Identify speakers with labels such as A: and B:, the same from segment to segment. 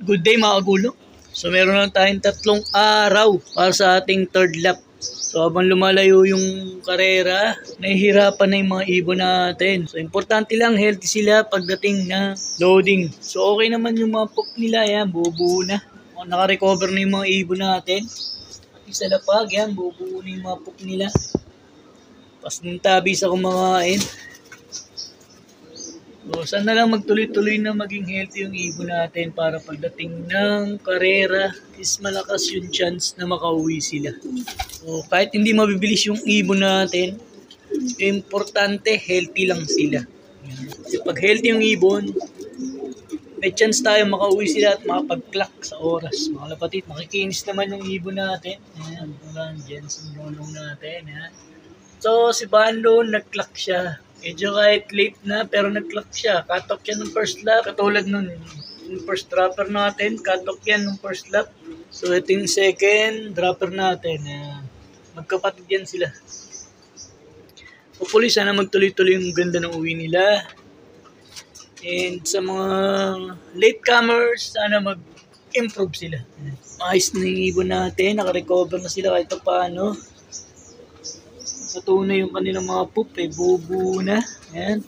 A: Good day mga kagulo. So meron lang tayong 3 araw para sa ating third lap. So habang lumalayo yung karera, nahihirapan na yung mga ibon natin. So importante lang healthy sila pagdating na loading. So okay naman yung mga pup nila, yan, bubuo na. Naka-recover na yung mga ibon natin. Pati sa lapag, yan, bubuo na yung mga pup nila. Pas ng tabi sa kumakain. So, sana lang magtuloy-tuloy na maging healthy yung ibon natin para pagdating ng karera is malakas yung chance na makauwi sila. So, kahit hindi mabibilis yung ibon natin, importante healthy lang sila. Kasi pag healthy yung ibon, may chance tayo makauwi sila at makapag-clock sa oras. Mga kapatid, makikinis naman yung ibon natin. Ayan, dyan sa rolong natin. Ayan. So, si Banlo, nag-clock siya. Medyo kahit late na, pero nag-clock siya. Cut-off yan ng first lap. Katulad nun, yung first dropper natin, cut-off yan ng first lap. So, ito yung second dropper natin. Magkapatid yan sila. Hopefully, sana magtuloy-tuloy yung ganda ng uwi nila. And sa mga latecomers, sana mag-improve sila. Ayos na yung ibon natin. Naka-recover na sila kahit paano. Patunay yung kanilang mga pup, bubu na. Ayan.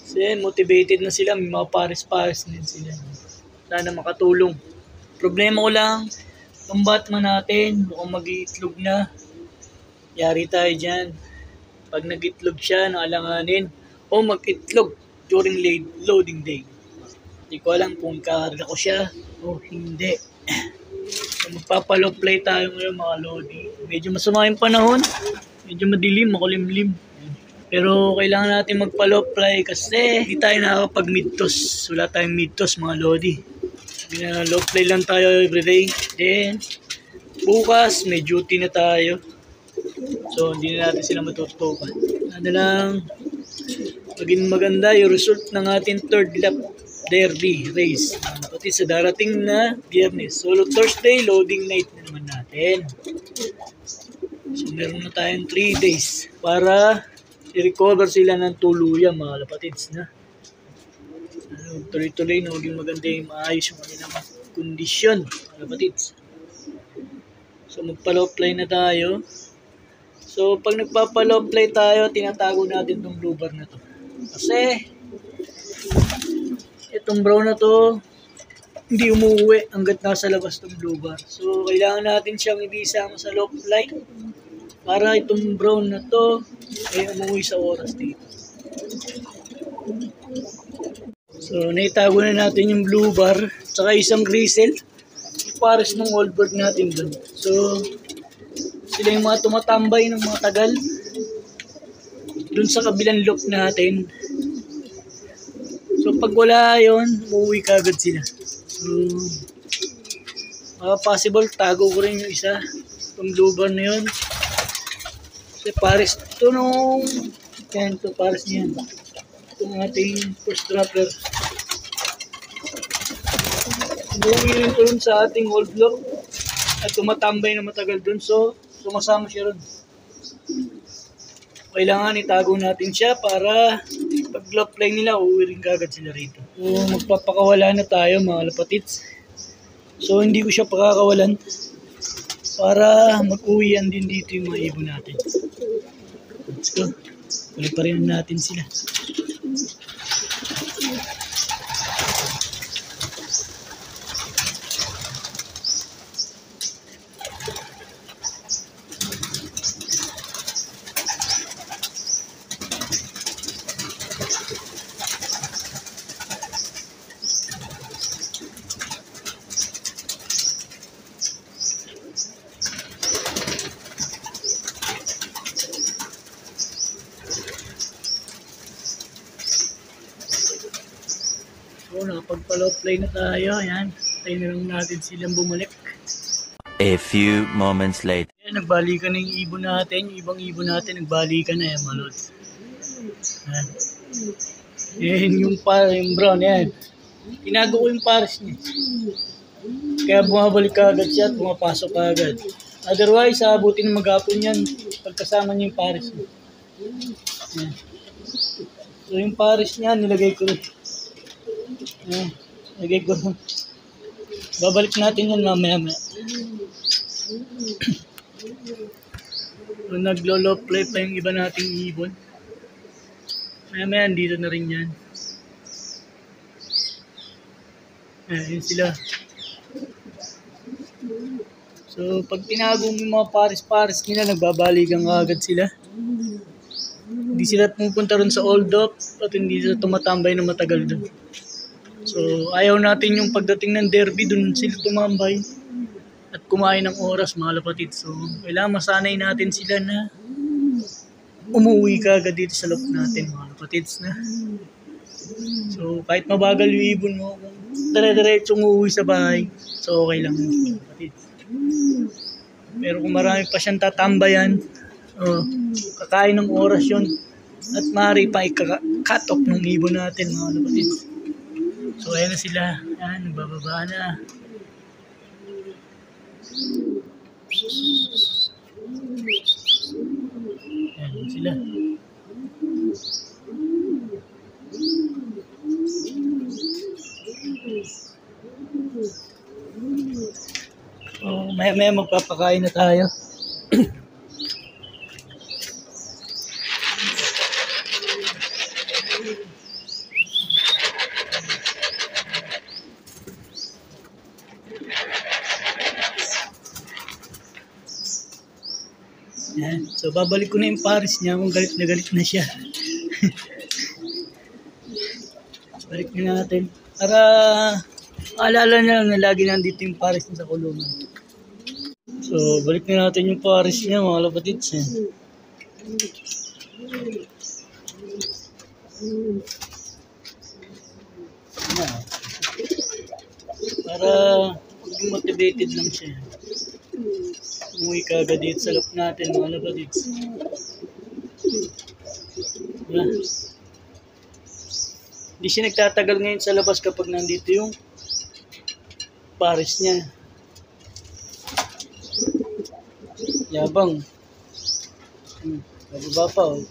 A: Kasi motivated na sila, may mga pares-pares din sila. Sana makatulong. Problema ko lang, yung Batman natin, mukhang mag-iitlog na. Yari tayo dyan. Pag nag-itlog siya, naalanganin. O mag-itlog during loading day. Hindi ko alam kung kakarga ko siya o hindi. So, magpapalow play tayo ngayon mga lodi. Medyo masama yung panahon. Medyo madilim, makulimlim. Pero kailangan natin magpa-low fly kasi hindi tayo nakakapag-mid-toss. Wala tayong mid-toss mga lodi. Low fly lang tayo everyday. Then, bukas may duty na tayo. So, hindi na natin sila matutukan. Ano lang, maging maganda yung result ng ating third lap derby race. Pati sa darating na Biyernes. So, Thursday, loading night na naman natin. So, meron na tayong 3 days para i-recover sila ng tuluyan, mga lapatids na. Tuloy-tuloy na maging maganda yung maayos yung kanilang kondisyon, mga lapatids. So, magpa-low fly na tayo. So, pag nagpapa-low fly tayo, tinatago natin itong blue bar na to. Kasi, itong brown na to, hindi umuwi hanggat nasa labas itong blue bar. So, kailangan natin siyang hindi isama sa low fly para itong brown na to ay umuwi sa oras dito. So, naitago na natin yung blue bar tsaka isang gristle. Pares ng old bird natin dun. So, sila yung mga tumatambay ng mga tagal dun sa kabilang loop natin. So, pag wala yun, umuwi ka agad sila. So, possible, tago ko rin yung isa. Itong blue bar na yun. Kasi pares ito nung, yan ito, pares niyan. Itong ating first dropper. Umuwi rin ito sa ating old block at tumatambay na matagal dun. So, sumasama siya rin. Kailangan itago natin siya para pag low fly nila, uuwi rin kagad sila rito. So, magpapakawala na tayo mga lapatids. So, hindi ko siya pakakawalan para mag-uwian din dito yung mga ibon natin. Let's go. Ulit pa rin natin sila. So, nakapagpa-low play na tayo. Ayan. Tayo na lang natin silang bumalik.
B: A few moments later.
A: Ayan, nagbalikan na yung ibon natin. Yung ibang ibon natin, nagbalikan na yan, malod. Ayan. Ayan yung brown, yan. Tinago ko yung pares niya. Kaya bumabalik ka agad siya at pumapasok ka agad. Otherwise, abutin ng maghapon yan pagkasama niya yung pares niya. Ayan. So, yung pares niya, nilagay ko rin. Lagay ko Babalik natin yan mamaya. Kung naglo-low play pa yung iba nating ibon. Maya dito na rin yan. Ayan sila. So, pag tinago mo yung mga pares-pares nila, nagbabaligan agad sila. Hindi sila pupunta ron sa hold up at hindi sila tumatambay na matagal doon. So, ayaw natin yung pagdating ng derby, doon sila tumambay at kumain ng oras, mga kapatid. So, kailangan masanay natin sila na umuwi ka agad dito sa loob natin, mga kapatids na. So, kahit mabagal yung ibon mo, dire-diretso umuwi sa bahay, so okay lang, mga kapatids. Pero kung marami pa siyang tatambayan, kakain ng oras yun at maaari pa i-cut off ng ibon natin, mga kapatid. So ayan na sila, ayan, nagbababa na. Ayan sila. Maya magpapakain na tayo. Yan. So babalik ko na yung pares niya kung galit na siya. Balik na natin. Para maalala niya lang na lagi nandito yung pares niya sa kulungan. So balik na natin yung pares niya, mga kapatids. Para maging motivated lang siya. Umuwi ka agad dito sa loob natin, mga kapatids. Hindi siya nagtatagal ngayon sa labas kapag nandito yung pares niya. Yabang. Bababa pa, oh.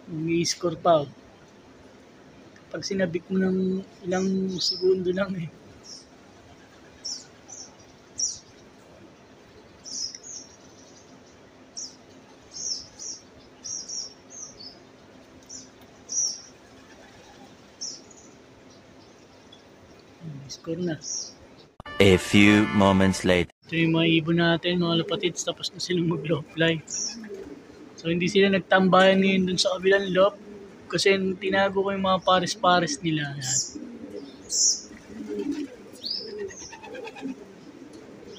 A: May-score pa, oh. Pag sinabik mo ng ilang segundo lang, eh. Score na.
B: A few moments later.
A: Ito yung mga ibon natin, mga kapatids, tapos na silang mag-low fly. So hindi sila nagtambayan ngayon dun sa kabilang loop kasi tinago ko yung mga pares-pares nila.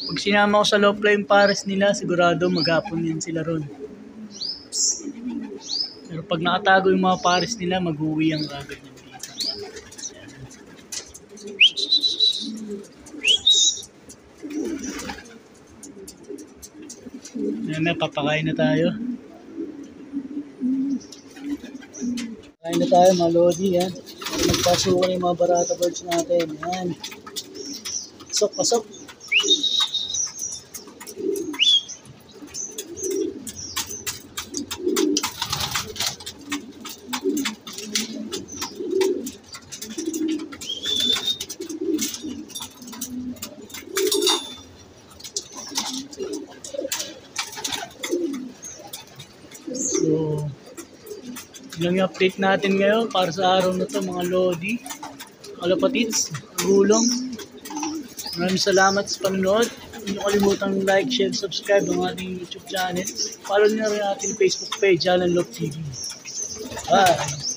A: Pag sinama ko sa low fly yung pares nila, sigurado maghapon din sila ron. Pero pag nakatago yung mga pares nila, mag-uwi ang agad ng dito. May papakain na tayo. Kain na tayo, mga lodi, yan. Magpasukan yung mga barata birds natin. Yan. Pasok. So, yun yung update natin ngayon para sa araw na to, mga lodi, mga kapatids, gulong. Maraming salamat sa panonood. Huwag niyo kalimutang like, share, subscribe ang ating YouTube channel. Follow niyo rin ating Facebook page, Alan Love TV. Bye!